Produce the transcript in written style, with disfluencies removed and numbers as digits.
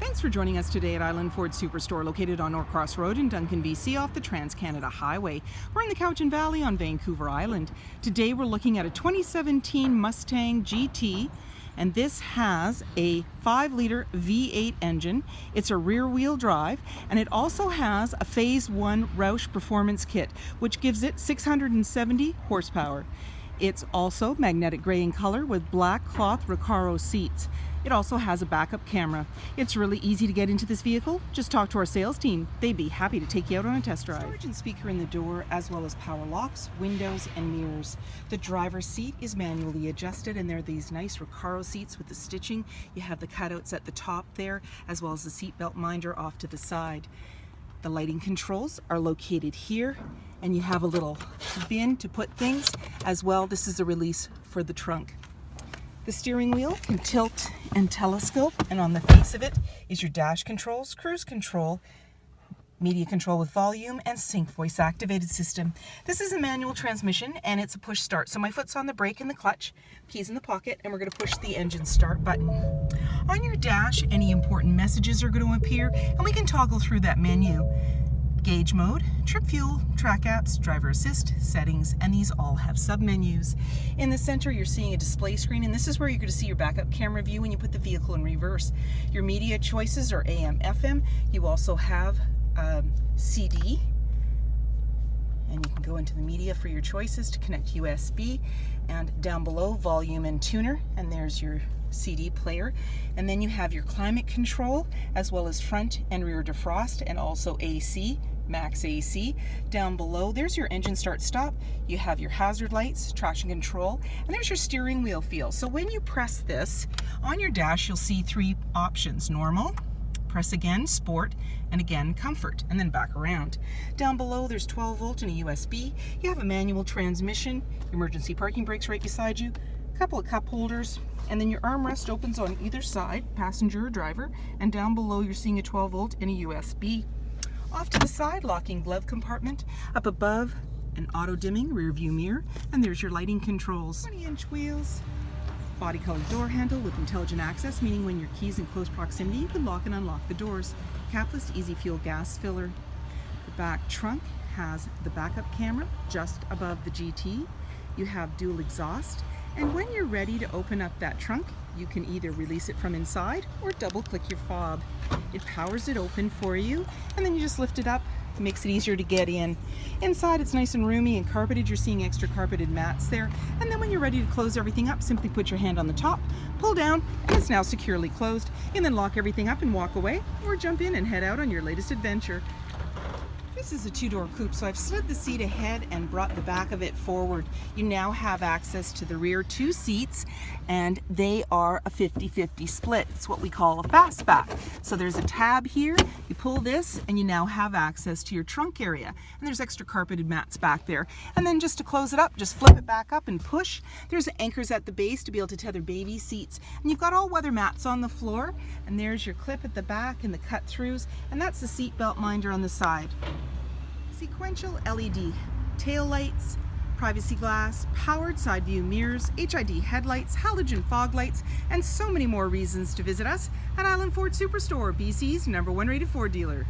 Thanks for joining us today at Island Ford Superstore, located on Norcross Road in Duncan, BC, off the Trans-Canada Highway. We're in the Cowichan Valley on Vancouver Island. Today we're looking at a 2017 Mustang GT, and this has a 5-liter V8 engine. It's a rear-wheel drive, and it also has a Phase 1 Roush Performance Kit, which gives it 670 horsepower. It's also magnetic gray in color with black cloth Recaro seats. It also has a backup camera. It's really easy to get into this vehicle. Just talk to our sales team. They'd be happy to take you out on a test drive. Storage and speaker in the door, as well as power locks, windows, and mirrors. The driver's seat is manually adjusted, and there are these nice Recaro seats with the stitching. You have the cutouts at the top there, as well as the seatbelt minder off to the side. The lighting controls are located here, and you have a little bin to put things as well. This is a release for the trunk. The steering wheel can tilt and telescope, and on the face of it is your dash controls, cruise control, media control with volume, and sync voice activated system. This is a manual transmission, and it's a push start. So my foot's on the brake and the clutch, keys in the pocket, and we're going to push the engine start button. On your dash, any important messages are going to appear, and we can toggle through that menu. Gauge mode, trip fuel, track apps, driver assist, settings, and these all have sub-menus. In the center, you're seeing a display screen, and this is where you're going to see your backup camera view when you put the vehicle in reverse. Your media choices are AM, FM. You also have CD, and you can go into the media for your choices to connect USB, and down below, volume and tuner, and there's your CD player. And then you have your climate control, as well as front and rear defrost, and also AC, max AC. Down below, there's your engine start stop. You have your hazard lights, traction control, and there's your steering wheel feel. So when you press this on your dash, you'll see 3 options: normal, press again, sport, and again, comfort, and then back around. Down below, there's 12 volt and a USB. You have a manual transmission, emergency parking brakes right beside you, a couple of cup holders, and then your armrest opens on either side, passenger or driver, and down below you're seeing a 12 volt and a USB. Off to the side, locking glove compartment. Up above, an auto dimming rear view mirror, and there's your lighting controls. 20-inch wheels. Body colored door handle with intelligent access, meaning when your key's in close proximity, you can lock and unlock the doors. Capless easy fuel gas filler. The back trunk has the backup camera just above the GT. You have dual exhaust, and when you're ready to open up that trunk, you can either release it from inside or double click your fob. It powers it open for you, and then you just lift it up. It makes it easier to get in. Inside, it's nice and roomy and carpeted. You're seeing extra carpeted mats there. And then when you're ready to close everything up, simply put your hand on the top, pull down, and it's now securely closed. And then lock everything up and walk away, or jump in and head out on your latest adventure. This is a 2-door coupe, so I've slid the seat ahead and brought the back of it forward. You now have access to the rear 2 seats, and they are a 50-50 split. It's what we call a fastback. So there's a tab here, you pull this, and you now have access to your trunk area. And there's extra carpeted mats back there. And then just to close it up, just flip it back up and push. There's anchors at the base to be able to tether baby seats. And you've got all weather mats on the floor, and there's your clip at the back and the cut-throughs, and that's the seatbelt minder on the side. Sequential LED tail lights, privacy glass, powered side view mirrors, HID headlights, halogen fog lights, and so many more reasons to visit us at Island Ford Superstore, BC's #1 rated Ford dealer.